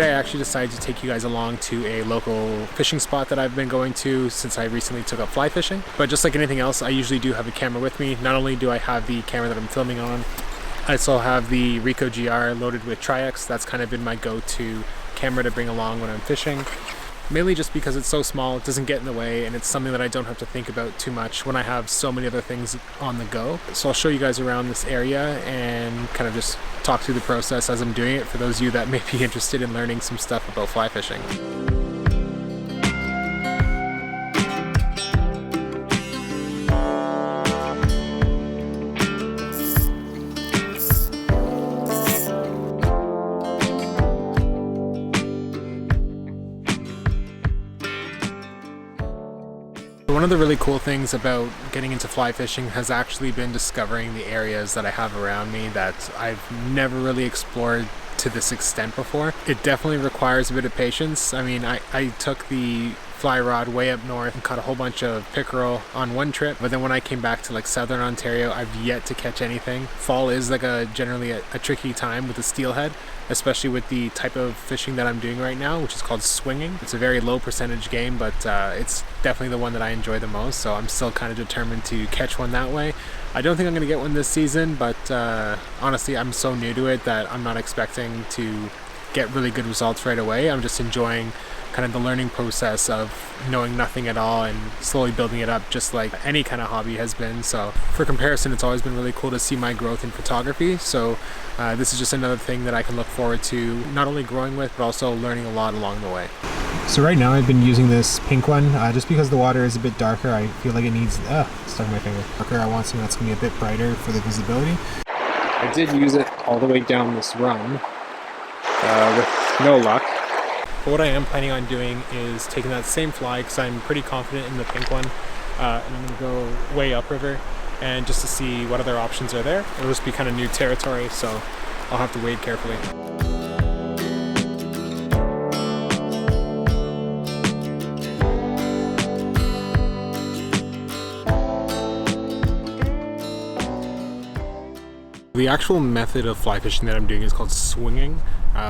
Today I actually decided to take you guys along to a local fishing spot that I've been going to since I recently took up fly fishing. But just like anything else, I usually do have a camera with me. Not only do I have the camera that I'm filming on, I also have the Ricoh GR loaded with Trix. That's kind of been my go-to camera to bring along when I'm fishing. Mainly just because it's so small, it doesn't get in the way, and it's something that I don't have to think about too much when I have so many other things on the go. So I'll show you guys around this area and kind of just talk through the process as I'm doing it for those of you that may be interested in learning some stuff about fly fishing. One of the really cool things about getting into fly fishing has actually been discovering the areas that I have around me that I've never really explored to this extent before. It definitely requires a bit of patience. I mean, I took the fly rod way up north and caught a whole bunch of pickerel on one trip, but then when I came back to like southern Ontario, I've yet to catch anything. Fall is like generally a tricky time with the steelhead, especially with the type of fishing that I'm doing right now, which is called swinging. It's a very low percentage game, but it's definitely the one that I enjoy the most, so I'm still kind of determined to catch one that way. I don't think I'm going to get one this season, but honestly, I'm so new to it that I'm not expecting to get really good results right away. I'm just enjoying kind of the learning process of knowing nothing at all and slowly building it up, just like any kind of hobby has been. So for comparison, it's always been really cool to see my growth in photography. So this is just another thing that I can look forward to not only growing with, but also learning a lot along the way. So right now I've been using this pink one just because the water is a bit darker. I feel like it needs, stuck in my finger. Darker, I want something that's going to be a bit brighter for the visibility. I did use it all the way down this run with no luck. But what I am planning on doing is taking that same fly, because I'm pretty confident in the pink one, and I'm going to go way upriver and just to see what other options are there. It'll just be kind of new territory, so I'll have to wade carefully. The actual method of fly fishing that I'm doing is called swinging.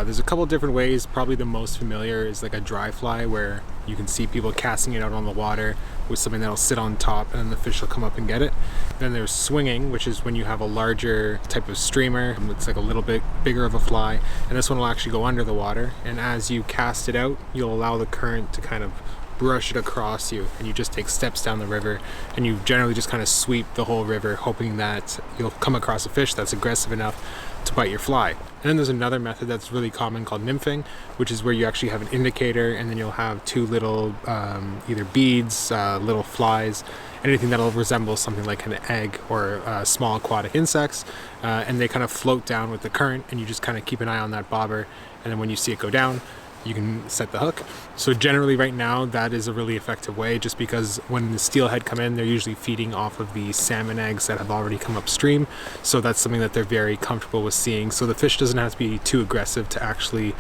There's a couple different ways. Probably the most familiar is like a dry fly, where you can see people casting it out on the water with something that'll sit on top and then the fish will come up and get it. Then there's swinging, which is when you have a larger type of streamer. It's like a little bit bigger of a fly, and this one will actually go under the water, and as you cast it out, you'll allow the current to kind of brush it across you, and you just take steps down the river, and you generally just kind of sweep the whole river, hoping that you'll come across a fish that's aggressive enough to bite your fly. And then there's another method that's really common called nymphing, which is where you actually have an indicator, and then you'll have two little either beads, little flies, anything that'll resemble something like an egg or small aquatic insects, and they kind of float down with the current, and you just kind of keep an eye on that bobber, and then when you see it go down, you can set the hook. So generally right now that is a really effective way, just because when the steelhead come in, they're usually feeding off of the salmon eggs that have already come upstream, so that's something that they're very comfortable with seeing, so the fish doesn't have to be too aggressive to actually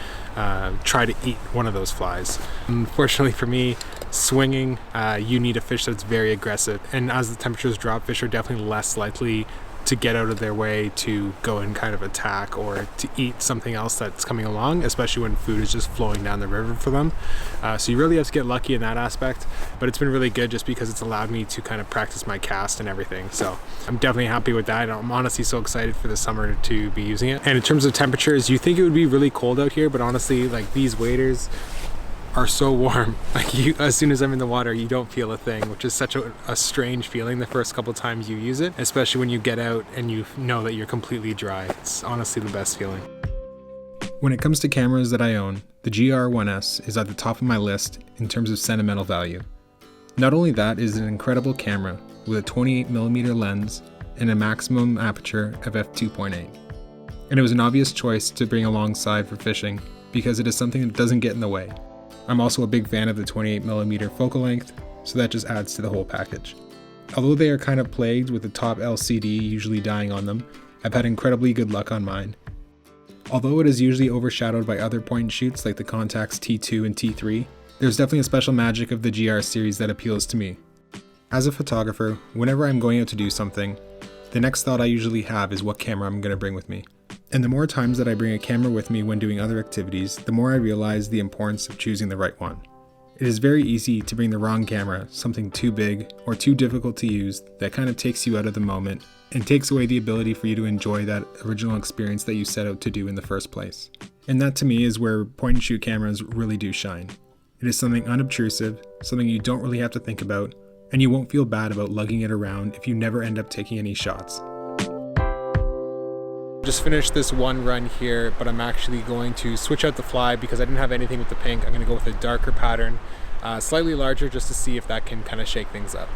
try to eat one of those flies. Unfortunately for me, swinging, you need a fish that's very aggressive, and as the temperatures drop, fish are definitely less likely to get out of their way to go and kind of attack or to eat something else that's coming along, especially when food is just flowing down the river for them. So you really have to get lucky in that aspect, but it's been really good just because it's allowed me to kind of practice my cast and everything. So I'm definitely happy with that, and I'm honestly so excited for the summer to be using it. And in terms of temperatures, you think it would be really cold out here, but honestly, like, these waders are so warm. Like, as soon as I'm in the water, you don't feel a thing, which is such a strange feeling the first couple times you use it, especially when you get out and you know that you're completely dry. It's honestly the best feeling. When it comes to cameras that I own, the GR1s is at the top of my list in terms of sentimental value. Not only that, it is an incredible camera with a 28mm lens and a maximum aperture of f2.8. And it was an obvious choice to bring alongside for fishing because it is something that doesn't get in the way. I'm also a big fan of the 28mm focal length, so that just adds to the whole package. Although they are kind of plagued with the top LCD usually dying on them, I've had incredibly good luck on mine. Although it is usually overshadowed by other point and shoots like the Contax T2 and T3, there's definitely a special magic of the GR series that appeals to me. As a photographer, whenever I'm going out to do something, the next thought I usually have is what camera I'm going to bring with me. And the more times that I bring a camera with me when doing other activities, the more I realize the importance of choosing the right one. It is very easy to bring the wrong camera, something too big or too difficult to use that kind of takes you out of the moment and takes away the ability for you to enjoy that original experience that you set out to do in the first place. And that to me is where point and shoot cameras really do shine. It is something unobtrusive, something you don't really have to think about, and you won't feel bad about lugging it around if you never end up taking any shots. Just finished this one run here, but I'm actually going to switch out the fly because I didn't have anything with the pink. I'm going to go with a darker pattern, slightly larger, just to see if that can kind of shake things up.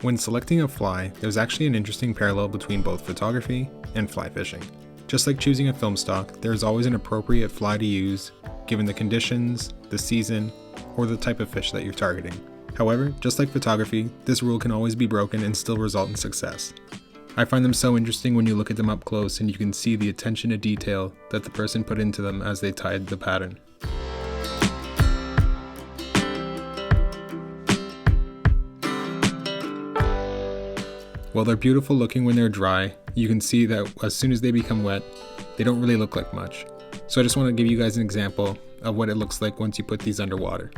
When selecting a fly, there's actually an interesting parallel between both photography and fly fishing. Just like choosing a film stock, there is always an appropriate fly to use, given the conditions, the season, or the type of fish that you're targeting. However, just like photography, this rule can always be broken and still result in success. I find them so interesting when you look at them up close and you can see the attention to detail that the person put into them as they tied the pattern. While they're beautiful looking when they're dry, you can see that as soon as they become wet, they don't really look like much. So I just want to give you guys an example of what it looks like once you put these underwater.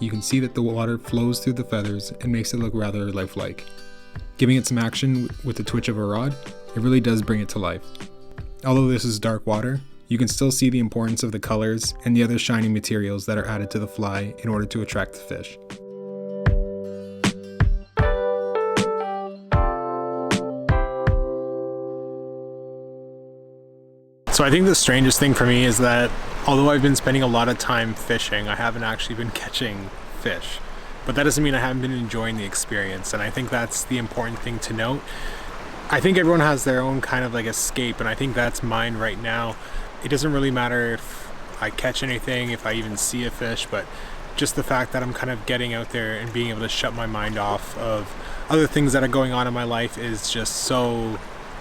You can see that the water flows through the feathers and makes it look rather lifelike. Giving it some action with the twitch of a rod, it really does bring it to life. Although this is dark water, you can still see the importance of the colors and the other shiny materials that are added to the fly in order to attract the fish. So I think the strangest thing for me is that although I've been spending a lot of time fishing, I haven't actually been catching fish. But that doesn't mean I haven't been enjoying the experience, and I think that's the important thing to note. I think everyone has their own kind of like escape, and I think that's mine right now. It doesn't really matter if I catch anything, if I even see a fish, but just the fact that I'm kind of getting out there and being able to shut my mind off of other things that are going on in my life is just so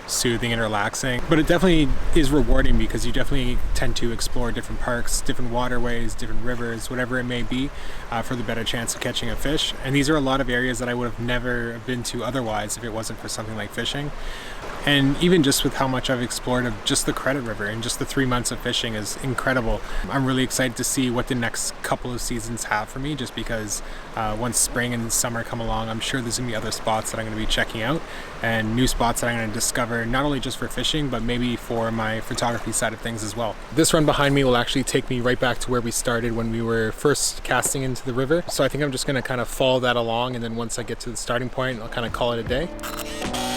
soothing and relaxing. But it definitely is rewarding because you definitely tend to explore different parks, different waterways, different rivers, whatever it may be, for the better chance of catching a fish. And these are a lot of areas that I would have never been to otherwise if it wasn't for something like fishing. And even just with how much I've explored of just the Credit River and just the 3 months of fishing is incredible. I'm really excited to see what the next couple of seasons have for me, just because once spring and summer come along, I'm sure there's gonna be other spots that I'm gonna be checking out and new spots that I'm gonna discover, not only just for fishing, but maybe for my photography side of things as well. This run behind me will actually take me right back to where we started when we were first casting into the river. So I think I'm just gonna kind of follow that along, and then once I get to the starting point, I'll kind of call it a day.